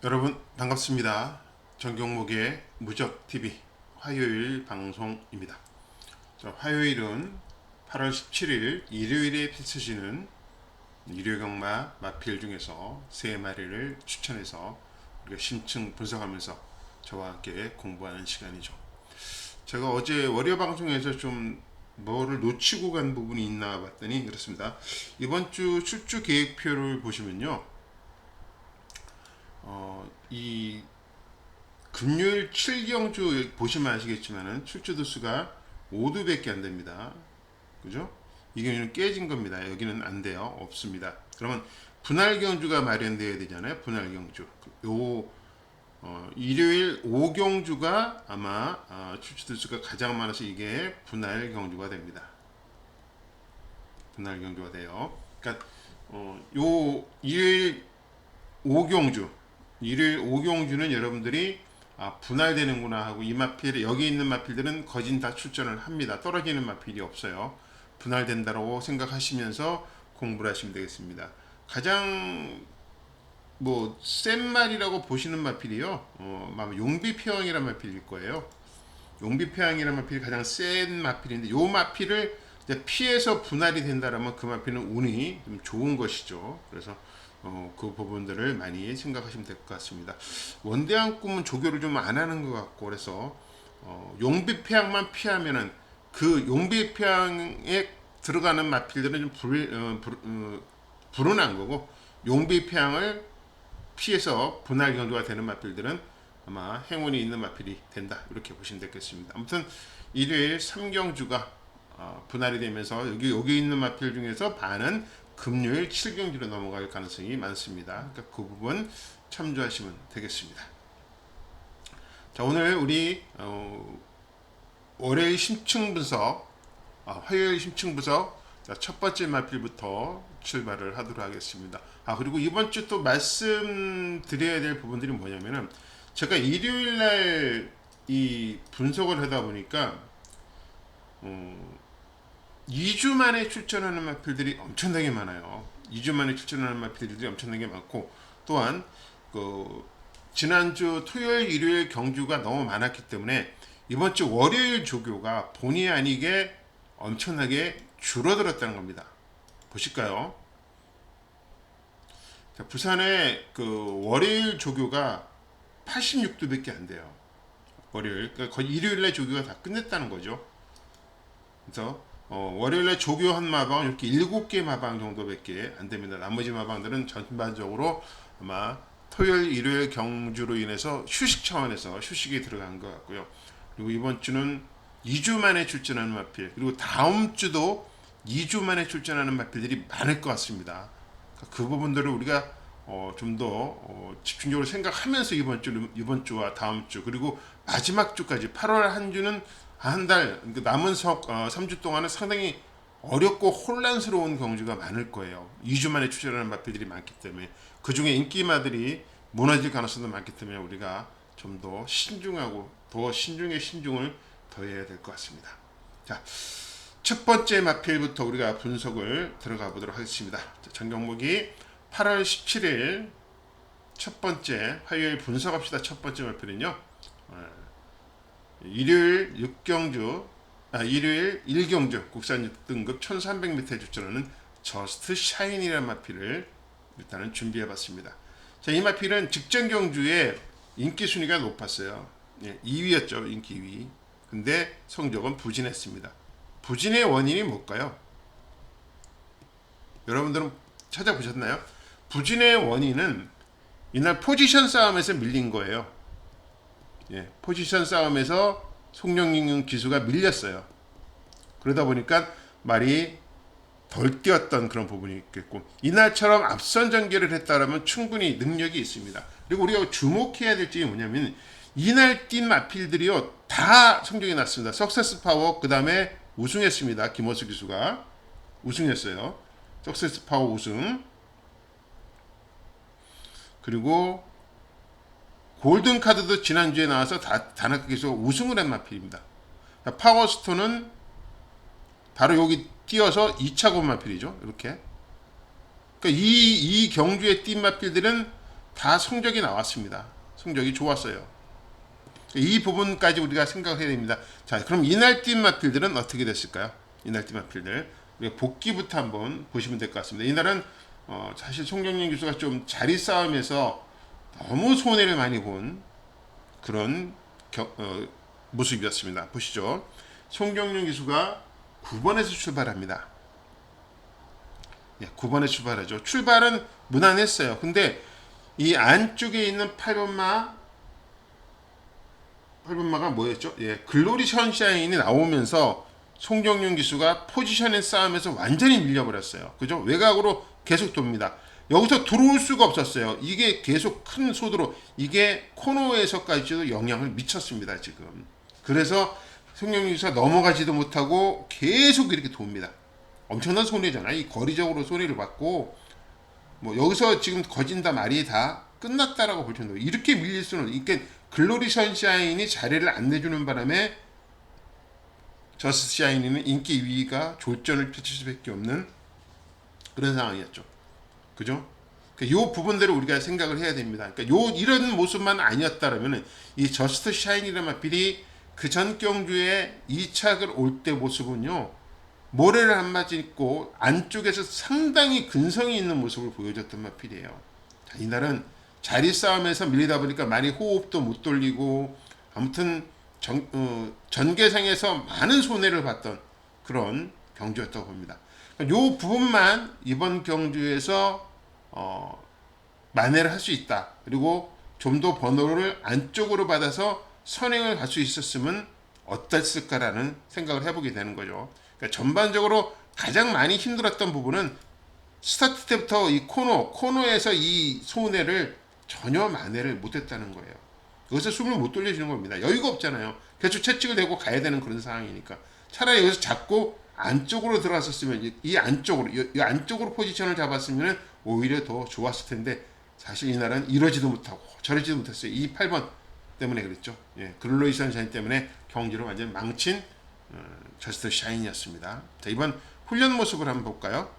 여러분 반갑습니다. 정경목의 무적TV 화요일 방송입니다. 화요일은 8월 17일 일요일에 펼쳐지는 일요경마 마필 중에서 3마리를 추천해서 우리가 심층 분석하면서 저와 함께 공부하는 시간이죠. 제가 어제 월요 방송에서 좀 뭐를 놓치고 간 부분이 있나 봤더니 그렇습니다. 이번 주 출주 계획표를 보시면요. 이 금요일 7경주 보시면 아시겠지만은 출주 수가 5두밖에 안 됩니다. 그죠? 이경주는 깨진 겁니다. 여기는 안 돼요. 없습니다. 그러면 분할 경주가 마련되어야 되잖아요. 분할 경주. 일요일 5경주가 아마 출주 수가 가장 많아서 이게 분할 경주가 됩니다. 분할 경주가 돼요. 그러니까 요 일요일 5경주는 여러분들이 분할되는구나 하고 이 마필 여기 있는 마필들은 거진 다 출전을 합니다. 떨어지는 마필이 없어요. 분할된다고 생각하시면서 공부를 하시면 되겠습니다. 가장 센 말이라고 보시는 마필이요. 용비표항이라는 마필일 거예요. 용비표항이라는 마필이 가장 센 마필인데 요 마필을 이제 피해서 분할이 된다라면 그 마필은 운이 좀 좋은 것이죠. 그래서 그 부분들을 많이 생각하시면 될 것 같습니다. 원대한 꿈은 조교를 좀 안 하는 것 같고 그래서 용비폐항만 피하면은 그 용비폐항에 들어가는 마필들은 좀 불운한 거고 용비폐항을 피해서 분할 경주가 되는 마필들은 아마 행운이 있는 마필이 된다 이렇게 보시면 되겠습니다. 아무튼 일요일 3경주가 분할이 되면서 여기 있는 마필 중에서 반은 금요일 7경주로 넘어갈 가능성이 많습니다. 그러니까 그 부분 참조하시면 되겠습니다. 자, 오늘 우리 월요일 심층 분석, 화요일 심층 분석 첫 번째 마필부터 출발을 하도록 하겠습니다. 그리고 이번 주 또 말씀드려야 될 부분들이 뭐냐면은 제가 일요일 날 이 분석을 하다 보니까 2주 만에 출전하는 마필들이 엄청나게 많아요. 2주 만에 출전하는 마필들이 엄청나게 많고 또한 지난주 토요일 일요일 경주가 너무 많았기 때문에 이번 주 월요일 조교가 본의 아니게 엄청나게 줄어들었다는 겁니다. 보실까요? 자, 부산의 월요일 조교가 86두밖에 안 돼요. 월요일, 그러니까 거의 일요일날 조교가 다 끝냈다는 거죠. 그래서 월요일에 조교 한 마방 이렇게 7개 마방 정도밖에 안 됩니다. 나머지 마방들은 전반적으로 아마 토요일, 일요일 경주로 인해서 휴식 차원에서 휴식이 들어간 것 같고요. 그리고 이번 주는 2주 만에 출전하는 마필, 그리고 다음 주도 2주 만에 출전하는 마필들이 많을 것 같습니다. 그 부분들을 우리가 좀 더 집중적으로 생각하면서 이번 주와 다음 주 그리고 마지막 주까지 8월 한 주는 한 달, 남은 3주 동안은 상당히 어렵고 혼란스러운 경주가 많을 거예요. 2주 만에 출전하는 마필들이 많기 때문에 그 중에 인기마들이 무너질 가능성도 많기 때문에 우리가 좀 더 신중하고 더 신중의 신중을 더해야 될 것 같습니다. 자, 첫 번째 마필부터 우리가 분석을 들어가 보도록 하겠습니다. 전경목이 8월 17일 첫 번째 화요일 분석합시다. 첫 번째 마필은요. 일요일 6경주, 일요일 1경주 국산 등급 1300m 출전하는 저스트 샤인이라는 마필을 일단은 준비해 봤습니다. 자, 이 마필은 직전 경주에 인기 순위가 높았어요. 2위였죠. 인기 2위. 근데 성적은 부진했습니다. 부진의 원인이 뭘까요? 여러분들은 찾아보셨나요? 부진의 원인은 이날 포지션 싸움에서 밀린 거예요. 포지션 싸움에서 송영익 기수가 밀렸어요. 그러다 보니까 말이 덜 뛰었던 그런 부분이 있겠고 이날처럼 앞선 전개를 했다라면 충분히 능력이 있습니다. 그리고 우리가 주목해야 될 점이 뭐냐면 이날 뛴 마필들이요 다 성적이 났습니다. 석세스 파워 그 다음에 우승했습니다. 김호수 기수가 우승했어요. 석세스 파워 우승 그리고 골든 카드도 지난주에 나와서 다나카 기수가 우승을 한 마필입니다. 파워스톤은 바로 여기 띄어서 2차 곤 마필이죠. 이렇게. 그러니까 이 경주에 뛴 마필들은 다 성적이 나왔습니다. 성적이 좋았어요. 이 부분까지 우리가 생각해야 됩니다. 자, 그럼 이날 뛴 마필들은 어떻게 됐을까요? 이날 뛴 마필들 우리가 복귀부터 한번 보시면 될 것 같습니다. 이날은 사실 송경민 기수가 좀 자리 싸움에서 너무 손해를 많이 본 그런 모습이었습니다. 보시죠. 송경민 기수가 9번에서 출발합니다. 9번에 출발하죠. 출발은 무난했어요. 근데 이 안쪽에 있는 8번마가 뭐였죠? 글로리 션샤인이 나오면서 송정윤 기수가 포지션의 싸움에서 완전히 밀려버렸어요. 그죠? 외곽으로 계속 돕니다. 여기서 들어올 수가 없었어요. 이게 계속 큰 소드로 이게 코너에서까지도 영향을 미쳤습니다. 지금. 그래서 송정윤 기수가 넘어가지도 못하고 계속 이렇게 돕니다. 엄청난 손해잖아요. 이 거리적으로 손해를 받고 뭐 여기서 지금 거진다 말이 다 끝났다라고 볼 정도. 이렇게 밀릴 수는 이게 글로리 선샤인이 자리를 안 내주는 바람에 저스트 샤이니는 인기 위가 졸전을 펼칠 수밖에 없는 그런 상황이었죠. 그죠? 이 부분대로 우리가 생각을 해야 됩니다. 그러니까 이런 모습만 아니었다라면 이 저스트 샤이니라는 마필이 그 전 경주에 2착을 올 때 모습은요. 모래를 한 맞고 안쪽에서 상당히 근성이 있는 모습을 보여줬던 마필이에요. 자, 이날은 자리 싸움에서 밀리다 보니까 많이 호흡도 못 돌리고 아무튼 전개상에서 많은 손해를 봤던 그런 경주였다고 봅니다. 이 부분만 이번 경주에서 만회를 할 수 있다. 그리고 좀 더 번호를 안쪽으로 받아서 선행을 갈 수 있었으면 어땠을까라는 생각을 해보게 되는 거죠. 그러니까 전반적으로 가장 많이 힘들었던 부분은 스타트 때부터 이 코너에서 이 손해를 전혀 만회를 못했다는 거예요. 여기서 숨을 못 돌려주는 겁니다. 여유가 없잖아요. 계속 채찍을 대고 가야 되는 그런 상황이니까 차라리 여기서 잡고 안쪽으로 들어갔었으면 이 안쪽으로 포지션을 잡았으면 오히려 더 좋았을 텐데 사실 이날은 이러지도 못하고 저러지도 못했어요. 이 8번 때문에 그랬죠. 글로리 선샤인 때문에 경기를 완전히 망친 저스트 샤인이었습니다. 자, 이번 훈련 모습을 한번 볼까요?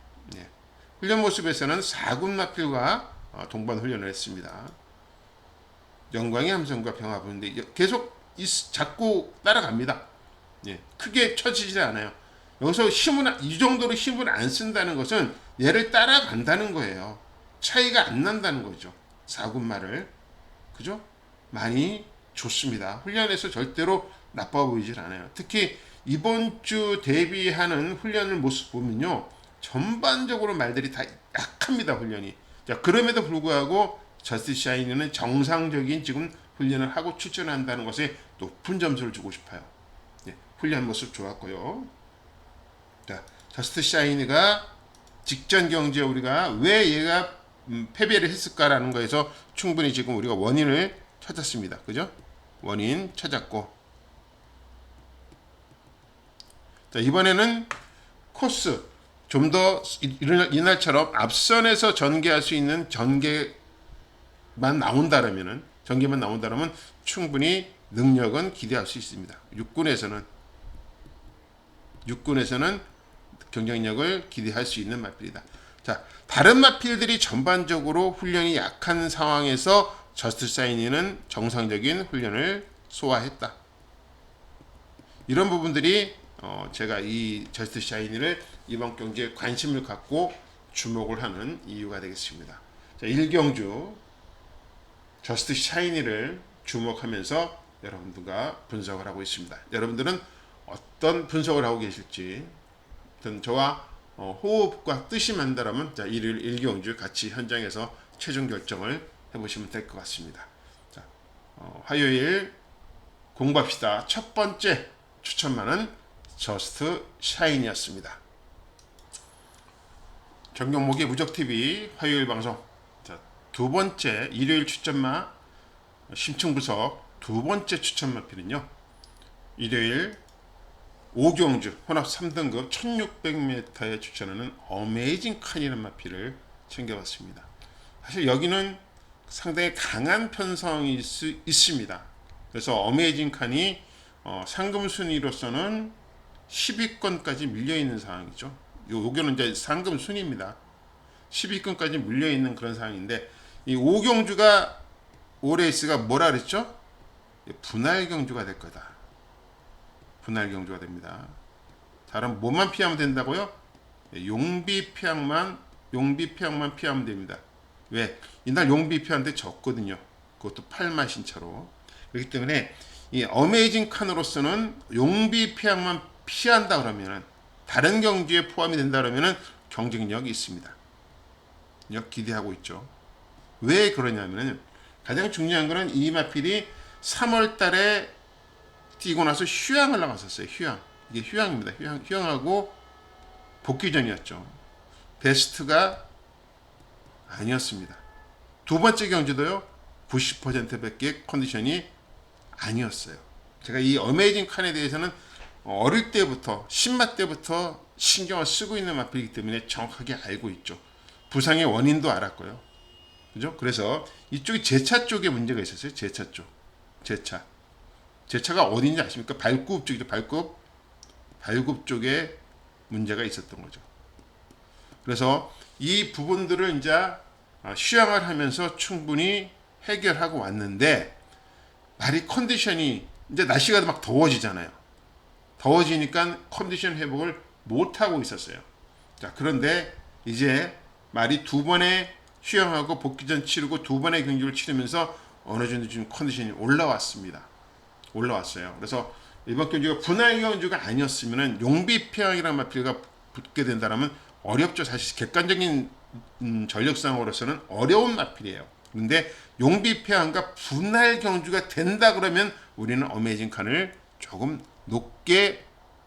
훈련 모습에서는 4군 마필과 동반 훈련을 했습니다. 영광의 함성과 병화 부는데 계속 잡고 따라갑니다. 크게 처지지 않아요. 여기서 이 정도로 힘을 안 쓴다는 것은 얘를 따라간다는 거예요. 차이가 안 난다는 거죠. 4군 말을. 그죠? 많이 좋습니다. 훈련에서 절대로 나빠 보이질 않아요. 특히 이번 주 대비하는 훈련을 모습 보면요. 전반적으로 말들이 다 약합니다. 훈련이. 자, 그럼에도 불구하고 저스트 샤이니는 정상적인 지금 훈련을 하고 출전한다는 것에 높은 점수를 주고 싶어요. 훈련 모습 좋았고요. 자, 저스트 샤이니가 직전 경기에 우리가 왜 얘가 패배를 했을까라는 거에서 충분히 지금 우리가 원인을 찾았습니다. 그죠? 원인 찾았고, 자, 이번에는 코스 좀 더 이날처럼 앞선에서 전개할 수 있는 전개만 나온다라면 충분히 능력은 기대할 수 있습니다. 육군에서는 경쟁력을 기대할 수 있는 마필이다. 자, 다른 마필들이 전반적으로 훈련이 약한 상황에서 저스트 샤이니는 정상적인 훈련을 소화했다. 이런 부분들이 제가 이 저스트 샤이니를 이번 경기에 관심을 갖고 주목을 하는 이유가 되겠습니다. 자, 1경주 저스트 샤이니를 주목하면서 여러분들과 분석을 하고 있습니다. 여러분들은 어떤 분석을 하고 계실지 저와 호흡과 뜻이 맞다라면 자, 일요일 1경주 같이 현장에서 최종 결정을 해보시면 될 것 같습니다. 자, 화요일 공부합시다. 첫 번째 추천만은 저스트 샤인이었습니다. 정경목의 무적TV 화요일 방송. 자, 두 번째 일요일 추천마 심층 분석 두 번째 추천 마필은요. 일요일 5경주 혼합 3등급 1600m에 추천하는 어메이징 칸이라는 마필을 챙겨봤습니다. 사실 여기는 상당히 강한 편성이 있습니다. 그래서 어메이징 칸이 상금 순위로서는 10위권까지 밀려있는 상황이죠. 요거는 이제 상금 순위입니다. 10위권까지 밀려있는 그런 상황인데 이 오경주가 올해 S가 뭐라 그랬죠? 분할 경주가 될 거다. 분할 경주가 됩니다. 다른 뭐만 피하면 된다고요? 용비 피항만 피하면 됩니다. 왜? 이날 용비 피하는데 졌거든요. 그것도 8만 신차로. 그렇기 때문에 이 어메이징 칸으로서는 용비 피항만 피한다 그러면은 다른 경주에 포함이 된다 그러면은 경쟁력이 있습니다. 기대하고 있죠. 왜 그러냐면은 가장 중요한 거는 이마필이 3월 달에 뛰고 나서 휴양을 나갔었어요. 휴양. 이게 휴양입니다. 휴양하고 복귀 전이었죠. 베스트가 아니었습니다. 두 번째 경주도요. 90%밖에 컨디션이 아니었어요. 제가 이 어메이징 칸에 대해서는 어릴 때부터 신마 때부터 신경을 쓰고 있는 마필이기 때문에 정확하게 알고 있죠. 부상의 원인도 알았고요. 그죠? 그래서 이쪽이 제차 쪽에 문제가 있었어요. 제차 쪽. 제차가 어딘지 아십니까? 발굽 쪽이죠. 발굽 쪽에 문제가 있었던 거죠. 그래서 이 부분들을 이제 휴양을 하면서 충분히 해결하고 왔는데 말이 컨디션이 이제 날씨가 막 더워지잖아요. 더워지니까 컨디션 회복을 못 하고 있었어요. 자, 그런데 이제 말이 두 번의 휴양하고 복귀전 치르고 두 번의 경기를 치르면서 어느 정도 지금 컨디션이 올라왔습니다. 올라왔어요. 그래서 이번 경주가 분할 경주가 아니었으면은 용비 피항이라는 마필가 붙게 된다면 어렵죠. 사실 객관적인 전력상으로서는 어려운 마필이에요. 그런데 용비 피항과 분할 경주가 된다 그러면 우리는 어메이징 칸을 조금 높게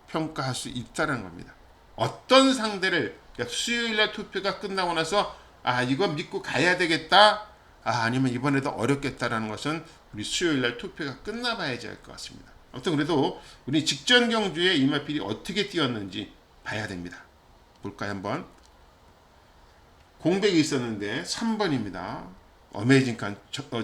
평가할 수 있다는 겁니다. 어떤 상대를 그러니까 수요일날 투표가 끝나고 나서 이거 믿고 가야 되겠다. 아니면 이번에도 어렵겠다라는 것은 우리 수요일날 투표가 끝나봐야지 알 것 같습니다. 아무튼 그래도 우리 직전 경주에 이마필이 어떻게 뛰었는지 봐야 됩니다. 볼까요 한번. 공백이 있었는데 3번입니다. 어메이징 칸.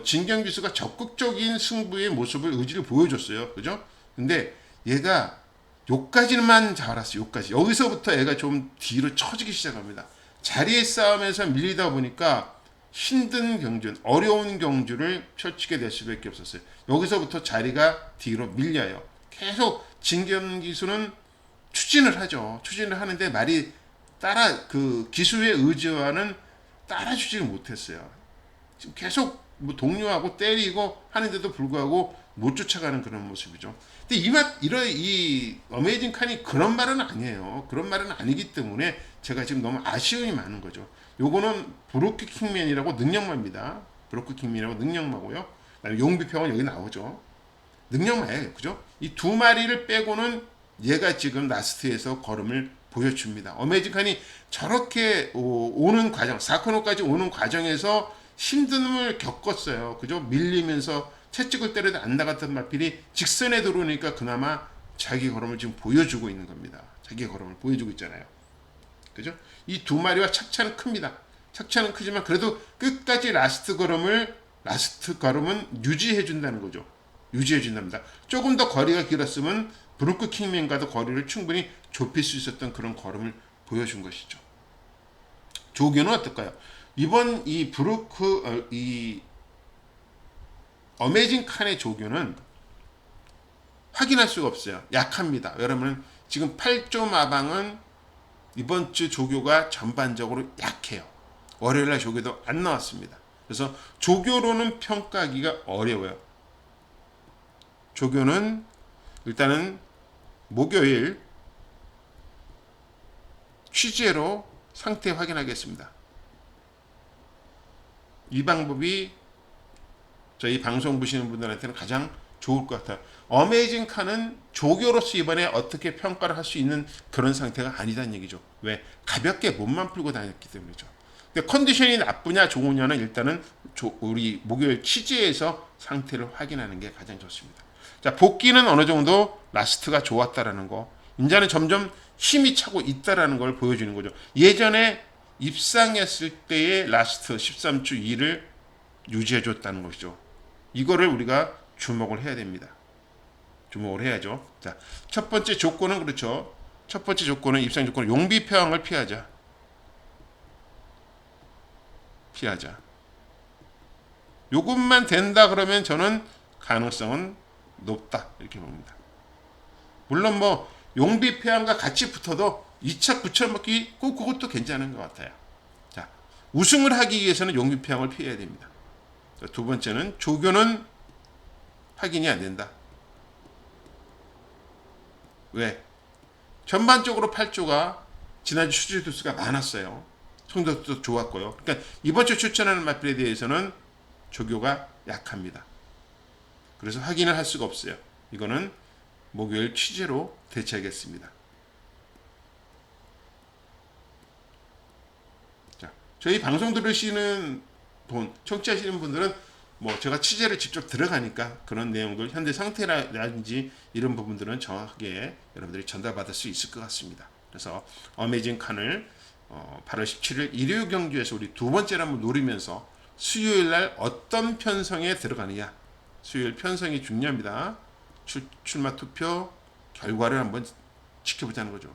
진경기수가 적극적인 승부의 모습을 의지를 보여줬어요. 그죠? 근데 얘가 요까지만 잡았어요. 요까지. 여기서부터 얘가 좀 뒤로 처지기 시작합니다. 자리에 싸움에서 밀리다 보니까 힘든 경주, 어려운 경주를 펼치게 될 수밖에 없었어요. 여기서부터 자리가 뒤로 밀려요. 계속 진경기수는 추진을 하죠. 추진을 하는데 말이 기수의 의지와는 따라주지를 못했어요. 지금 계속 동료하고 때리고 하는데도 불구하고 못 쫓아가는 그런 모습이죠. 근데 이 어메이징 칸이 그런 말은 아니에요. 그런 말은 아니기 때문에 제가 지금 너무 아쉬움이 많은 거죠. 요거는 브로크 킹맨이라고 능력마입니다. 브로크 킹맨이라고 능력마고요. 용비평은 여기 나오죠. 능력마예요. 그죠? 이 두 마리를 빼고는 얘가 지금 라스트에서 걸음을 보여줍니다. 어메이징 칸이 저렇게 오는 과정, 4코너까지 오는 과정에서 힘듦을 겪었어요. 그죠? 밀리면서 채찍을 때려도 안 나갔던 마필이 직선에 들어오니까 그나마 자기 걸음을 지금 보여주고 있는 겁니다. 자기 걸음을 보여주고 있잖아요. 그죠? 이 두 마리와 착차는 큽니다. 착차는 크지만 그래도 끝까지 라스트 걸음은 유지해 준다는 거죠. 유지해 준답니다. 조금 더 거리가 길었으면 브루크 킹맨과도 거리를 충분히 좁힐 수 있었던 그런 걸음을 보여준 것이죠. 조교는 어떨까요? 이번 이 어메이징 칸의 조교는 확인할 수가 없어요. 약합니다. 여러분 지금 8조 마방은 이번 주 조교가 전반적으로 약해요. 월요일날 조교도 안 나왔습니다. 그래서 조교로는 평가하기가 어려워요. 조교는 일단은 목요일 취재로 상태 확인하겠습니다. 이 방법이 저희 방송 보시는 분들한테는 가장 좋을 것 같아요. 어메이징 칸은 조교로서 이번에 어떻게 평가를 할 수 있는 그런 상태가 아니다는 얘기죠. 왜? 가볍게 몸만 풀고 다녔기 때문이죠. 근데 컨디션이 나쁘냐 좋으냐는 일단은 우리 목요일 취재에서 상태를 확인하는 게 가장 좋습니다. 자, 복귀는 어느 정도 라스트가 좋았다라는 거. 이제는 점점 힘이 차고 있다라는 걸 보여주는 거죠. 예전에 입상했을 때의 라스트 13주 2를 유지해 줬다는 것이죠. 이거를 우리가 주목을 해야 됩니다. 주목을 해야죠. 자, 첫 번째 조건은 그렇죠. 첫 번째 조건은 입상 조건은 용비 평을 피하자. 요것만 된다 그러면 저는 가능성은 높다 이렇게 봅니다. 물론 뭐 용비폐왕과 같이 붙어도 2차 붙여먹기 꼭 그것도 괜찮은 것 같아요. 자, 우승을 하기 위해서는 용비폐왕을 피해야 됩니다. 두 번째는 조교는 확인이 안 된다. 왜? 전반적으로 8조가 지난주 수질 두수가 많았어요. 성적도 좋았고요. 그러니까 이번 주 추천하는 마필에 대해서는 조교가 약합니다. 그래서 확인을 할 수가 없어요. 이거는 목요일 취재로 대체하겠습니다. 자, 저희 방송 들으시는 분, 청취하시는 분들은 뭐 제가 취재를 직접 들어가니까 그런 내용들, 현재 상태라든지 이런 부분들은 정확하게 여러분들이 전달받을 수 있을 것 같습니다. 그래서 어메이징 칸을 8월 17일 일요 경주에서 우리 두 번째를 한번 노리면서 수요일 날 어떤 편성에 들어가느냐. 수요일 편성이 중요합니다. 출마 투표 결과를 한번 지켜보자는 거죠.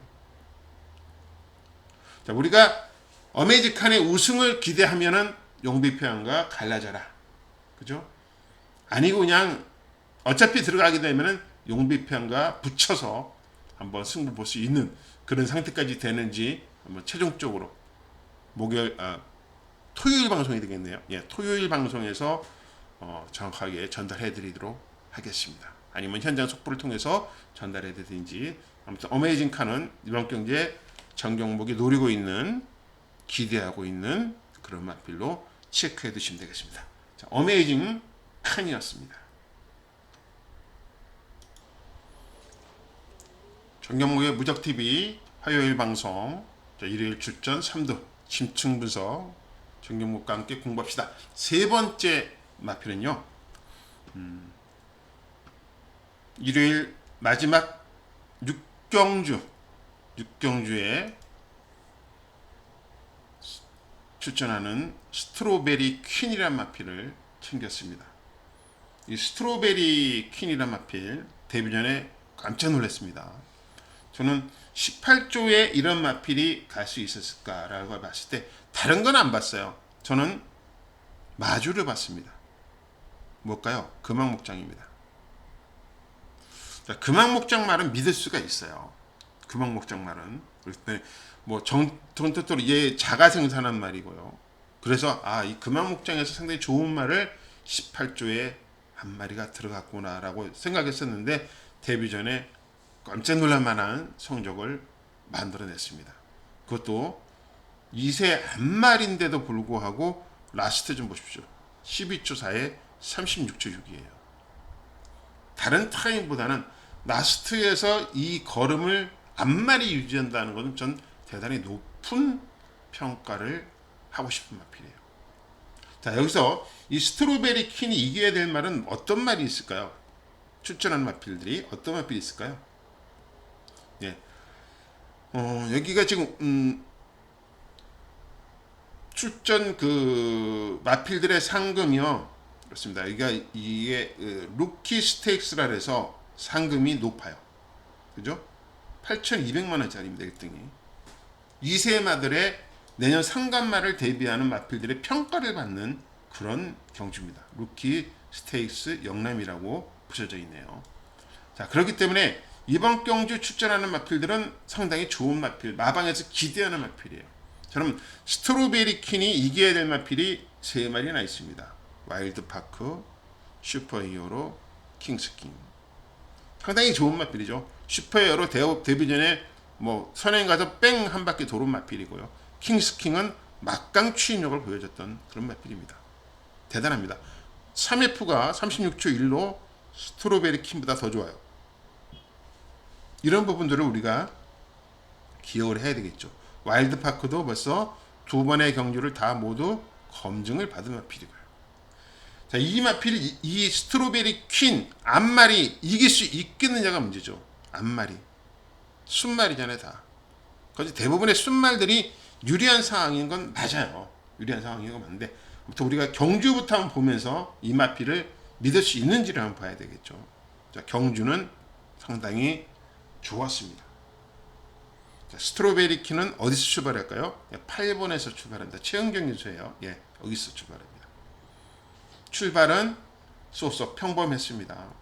자, 우리가 어메이징 칸의 우승을 기대하면은 용비표현과 갈라져라. 그죠? 아니고 그냥 어차피 들어가게 되면은 용비표현과 붙여서 한번 승부 볼 수 있는 그런 상태까지 되는지 한번 최종적으로 토요일 방송이 되겠네요. 예, 토요일 방송에서 정확하게 전달해 드리도록 하겠습니다. 아니면 현장 속보를 통해서 전달해 드리든지 아무튼 어메이징 칸은 이번 경기에 전 경목이 노리고 있는 기대하고 있는 그런 마필로 체크해 두시면 되겠습니다. 자, 어메이징 칸이었습니다. 전 경목의 무적TV 화요일 방송 일요일 출전 3두 심층 분석 전 경목과 함께 공부합시다. 세 번째 마필은요. 일요일 마지막 6경주에 추천하는 스트로베리 퀸이란 마필을 챙겼습니다. 이 스트로베리 퀸이란 마필 데뷔 전에 깜짝 놀랐습니다. 저는 18조에 이런 마필이 갈 수 있었을까라고 봤을 때 다른 건 안 봤어요. 저는 마주를 봤습니다. 뭘까요? 금왕목장입니다. 자, 금왕목장 말은 믿을 수가 있어요. 금왕목장 말은 뭐 정토토로 얘 자가 생산한 말이고요. 그래서 이 금왕목장에서 상당히 좋은 말을 18조에 한 마리가 들어갔구나라고 생각했었는데 데뷔 전에 깜짝 놀랄 만한 성적을 만들어냈습니다. 그것도 2세 한 마리인데도 불구하고 라스트 좀 보십시오. 12초 4에 36초 6이에요. 다른 타임보다는 라스트에서 이 걸음을 앞마리 유지한다는 것은 전 대단히 높은 평가를 하고 싶은 마필이에요. 자, 여기서 이 스트로베리 퀸이 이겨야 될 말은 어떤 말이 있을까요? 추천한 마필들이 어떤 마필이 있을까요? 예. 여기가 지금 출전 그 마필들의 상금이요. 그렇습니다. 이게 루키 스테이크스라 해서 상금이 높아요. 그죠? 8,200만 원짜리입니다. 1등이. 2세마들의 내년 상간마를 대비하는 마필들의 평가를 받는 그런 경주입니다. 루키 스테이크스 영남이라고 붙여져 있네요. 자, 그렇기 때문에 이번 경주 출전하는 마필들은 상당히 좋은 마필, 마방에서 기대하는 마필이에요. 저는 스트로베리 퀸이 이겨야 될 마필이 3마리나 있습니다. 와일드파크, 슈퍼히어로, 킹스킹. 상당히 좋은 마필이죠. 슈퍼히어로 데뷔 전에 뭐 선행 가서 뺑 한 바퀴 도는 마필이고요. 킹스킹은 막강 추진력을 보여줬던 그런 마필입니다. 대단합니다. 3F가 36초 1로 스트로베리 킹보다 더 좋아요. 이런 부분들을 우리가 기억을 해야 되겠죠. 와일드파크도 벌써 2번의 경주를 다 모두 검증을 받은 마필이고요. 자, 이 마필, 이 스트로베리 퀸 앞말이 이길 수 있겠느냐가 문제죠. 앞말이 순말이잖아요. 다 거기 대부분의 순말들이 유리한 상황인 건 맞아요. 유리한 상황인 건 맞는데 아무튼 우리가 경주부터 한번 보면서 이 마필을 믿을 수 있는지를 한번 봐야 되겠죠. 자, 경주는 상당히 좋았습니다. 자, 스트로베리 퀸은 어디서 출발할까요? 8번에서 출발합니다. 최은경 유소예요. 예, 여기서 출발합니다. 출발은 쏘쏘 평범했습니다.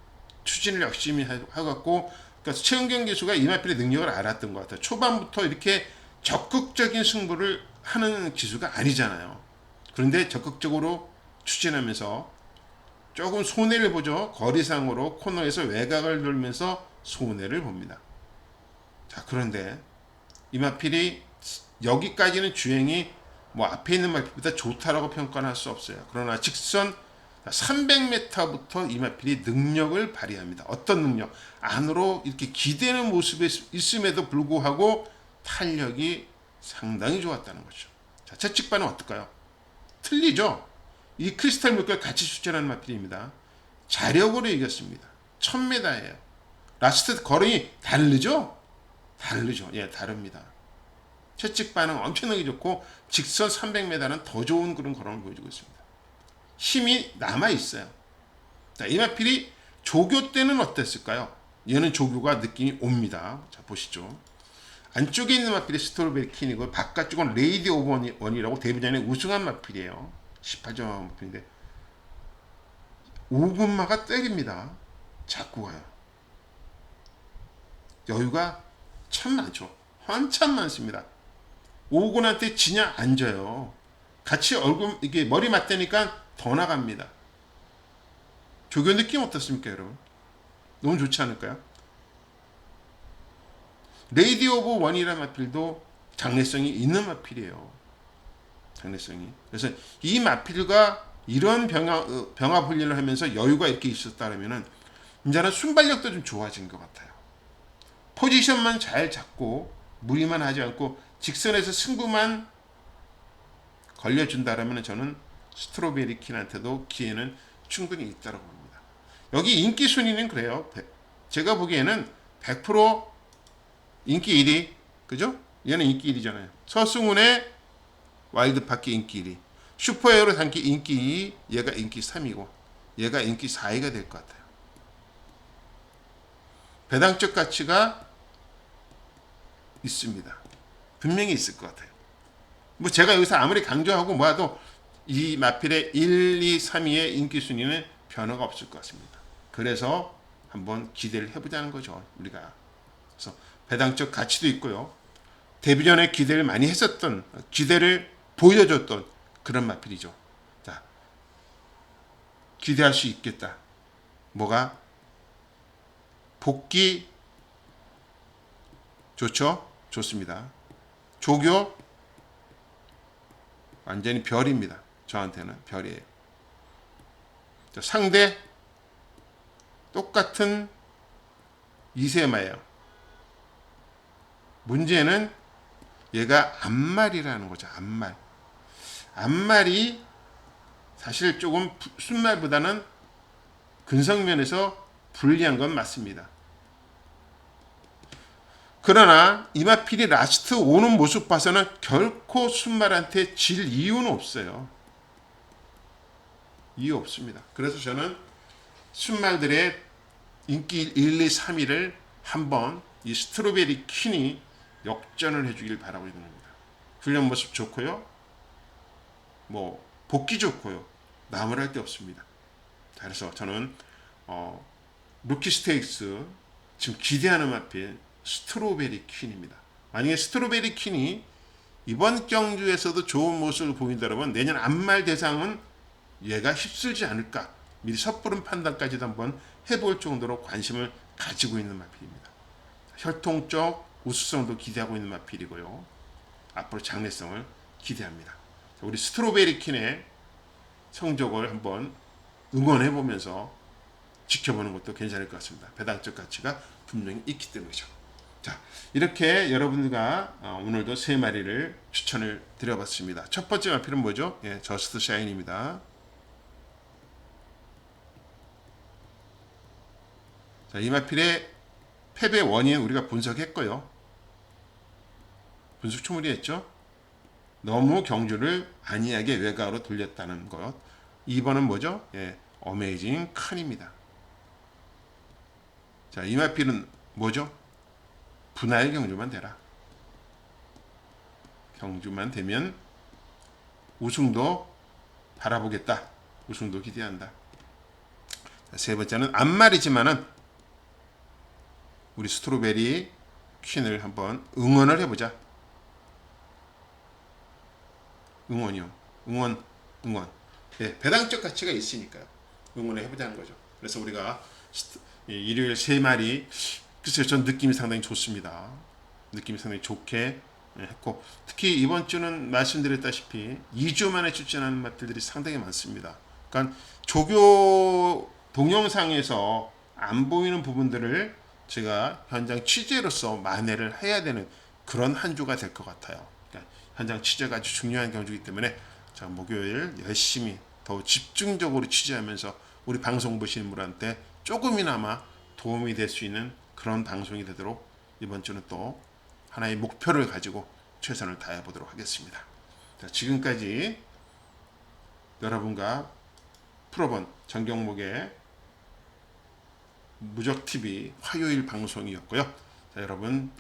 추진을 열심히 해갖고, 그러니까 최은경 기수가 이마필의 능력을 알았던 것 같아요. 초반부터 이렇게 적극적인 승부를 하는 기수가 아니잖아요. 그런데 적극적으로 추진하면서 조금 손해를 보죠. 거리상으로 코너에서 외곽을 돌면서 손해를 봅니다. 자, 그런데 이마필이 여기까지는 주행이 뭐 앞에 있는 마필보다 좋다라고 평가는 할 수 없어요. 그러나 직선 300m부터 이마필이 능력을 발휘합니다. 어떤 능력? 안으로 이렇게 기대는 모습에 있음에도 불구하고 탄력이 상당히 좋았다는 거죠. 자, 채찍반은 어떨까요? 틀리죠? 이 크리스탈 물과 같이 출전하는 마필입니다. 자력으로 이겼습니다. 1000m예요. 라스트 거리 다르죠? 다르죠. 예, 다릅니다. 채찍 반응 엄청나게 좋고 직선 300m는 더 좋은 그런 걸음을 보여주고 있습니다. 힘이 남아있어요. 자, 이마필이 조교 때는 어땠을까요? 얘는 조교가 느낌이 옵니다. 자, 보시죠. 안쪽에 있는 마필이 스트로베리 퀸이고 바깥쪽은 레이디 오브 원이라고 데뷔전에 우승한 마필이에요. 18점 마필인데 5분마가 때립니다. 자꾸 가요. 여유가 참 많죠. 한참 많습니다. 오곤한테 지냐 안 져요. 같이 얼굴 이게 머리 맞대니까 더 나갑니다. 조교 느낌 어떻습니까, 여러분? 너무 좋지 않을까요? 레이디 오브 원이라는 마필도 장래성이 있는 마필이에요. 장래성이. 그래서 이 마필과 이런 병합 훈련을 하면서 여유가 이렇게 있었다면은 이제는 순발력도 좀 좋아진 것 같아요. 포지션만 잘 잡고 무리만 하지 않고 직선에서 승부만 걸려준다라면 저는 스트로베리 킨한테도 기회는 충분히 있다고 봅니다. 여기 인기 순위는 그래요. 제가 보기에는 100% 인기 1위, 그죠? 얘는 인기 1위잖아요. 서승훈의 와일드파크 인기 1위, 슈퍼헤어로 단기 인기 2위, 얘가 인기 3위고 얘가 인기 4위가 될 것 같아요. 배당적 가치가 있습니다. 분명히 있을 것 같아요. 뭐 제가 여기서 아무리 강조하고 뭐라도 이 마필의 1, 2, 3위의 인기 순위는 변화가 없을 것 같습니다. 그래서 한번 기대를 해보자는 거죠, 우리가. 그래서 배당적 가치도 있고요. 데뷔 전에 기대를 많이 했었던, 기대를 보여줬던 그런 마필이죠. 자, 기대할 수 있겠다. 뭐가? 복귀 좋죠? 좋습니다. 조교 완전히 별입니다. 저한테는 별이에요. 자, 상대 똑같은 이세마예요. 문제는 얘가 앞말이라는 거죠. 앞말. 앞말이 사실 조금 순말보다는 근성면에서 불리한 건 맞습니다. 그러나 이마필이 라스트 오는 모습 봐서는 결코 순말한테 질 이유는 없어요. 이유 없습니다. 그래서 저는 순말들의 인기 1, 2, 3위를 한번 이 스트로베리 퀸이 역전을 해주길 바라고 있는 겁니다. 훈련 모습 좋고요. 뭐 복귀 좋고요. 나무랄 데 없습니다. 그래서 저는 루키 스테이크스 지금 기대하는 마필 스트로베리 퀸입니다. 만약에 스트로베리 퀸이 이번 경주에서도 좋은 모습을 보인다면 내년 앞말 대상은 얘가 휩쓸지 않을까, 미리 섣부른 판단까지도 한번 해볼 정도로 관심을 가지고 있는 마필입니다. 혈통적 우수성도 기대하고 있는 마필이고요. 앞으로 장래성을 기대합니다. 우리 스트로베리 퀸의 성적을 한번 응원해 보면서 지켜보는 것도 괜찮을 것 같습니다. 배당적 가치가 분명히 있기 때문이죠. 자, 이렇게 여러분들과 오늘도 세 마리를 추천을 드려봤습니다. 첫 번째 마필은 뭐죠? 예, 저스트 샤인입니다. 자, 이 마필의 패배 원인 우리가 분석했고요. 분석 충분히 했죠. 너무 경주를 안이하게 외곽으로 돌렸다는 것. 2번은 뭐죠? 예, 어메이징 칸입니다. 자, 이 마필은 뭐죠? 분할 경주만 되라. 경주만 되면 우승도 바라보겠다. 우승도 기대한다. 세 번째는 안말이지만은 우리 스트로베리 퀸을 한번 응원을 해보자. 응원이요. 응원. 예, 배당적 가치가 있으니까요. 응원을 해보자는 거죠. 그래서 우리가 일요일 세 마리, 글쎄요, 전 느낌이 상당히 좋습니다. 느낌이 상당히 좋게 했고, 특히 이번 주는 말씀드렸다시피 2주 만에 출전하는 맛들이 상당히 많습니다. 그러니까 조교 동영상에서 안 보이는 부분들을 제가 현장 취재로서 만회를 해야 되는 그런 한 주가 될 것 같아요. 그러니까 현장 취재가 아주 중요한 경주이기 때문에 자, 목요일 열심히 더 집중적으로 취재하면서 우리 방송 보시는 분한테 조금이나마 도움이 될 수 있는 그런 방송이 되도록 이번 주는 또 하나의 목표를 가지고 최선을 다해 보도록 하겠습니다. 자, 지금까지 여러분과 풀어본 정경목의 무적TV 화요일 방송이었고요. 자, 여러분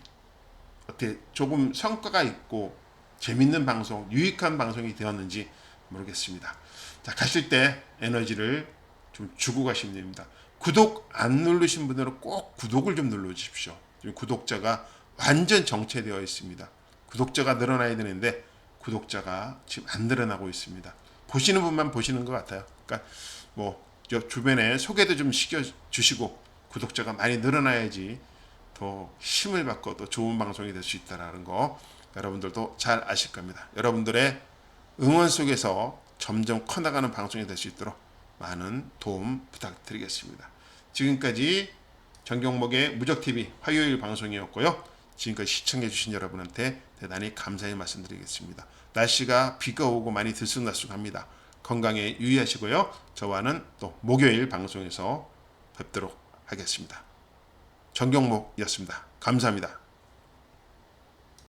어떻게 조금 성과가 있고 재밌는 방송, 유익한 방송이 되었는지 모르겠습니다. 자, 가실 때 에너지를 좀 주고 가시면 됩니다. 구독 안 누르신 분들은 꼭 구독을 좀 눌러 주십시오. 지금 구독자가 완전 정체되어 있습니다. 구독자가 늘어나야 되는데 구독자가 지금 안 늘어나고 있습니다. 보시는 분만 보시는 것 같아요. 그러니까 뭐 주변에 소개도 좀 시켜주시고 구독자가 많이 늘어나야지 더 힘을 받고 더 좋은 방송이 될 수 있다는 거 여러분들도 잘 아실 겁니다. 여러분들의 응원 속에서 점점 커나가는 방송이 될 수 있도록 많은 도움 부탁드리겠습니다. 지금까지 정경목의 무적TV 화요일 방송이었고요. 지금까지 시청해주신 여러분한테 대단히 감사의 말씀드리겠습니다. 날씨가 비가 오고 많이 들쑥날쑥합니다. 건강에 유의하시고요. 저와는 또 목요일 방송에서 뵙도록 하겠습니다. 정경목이었습니다. 감사합니다.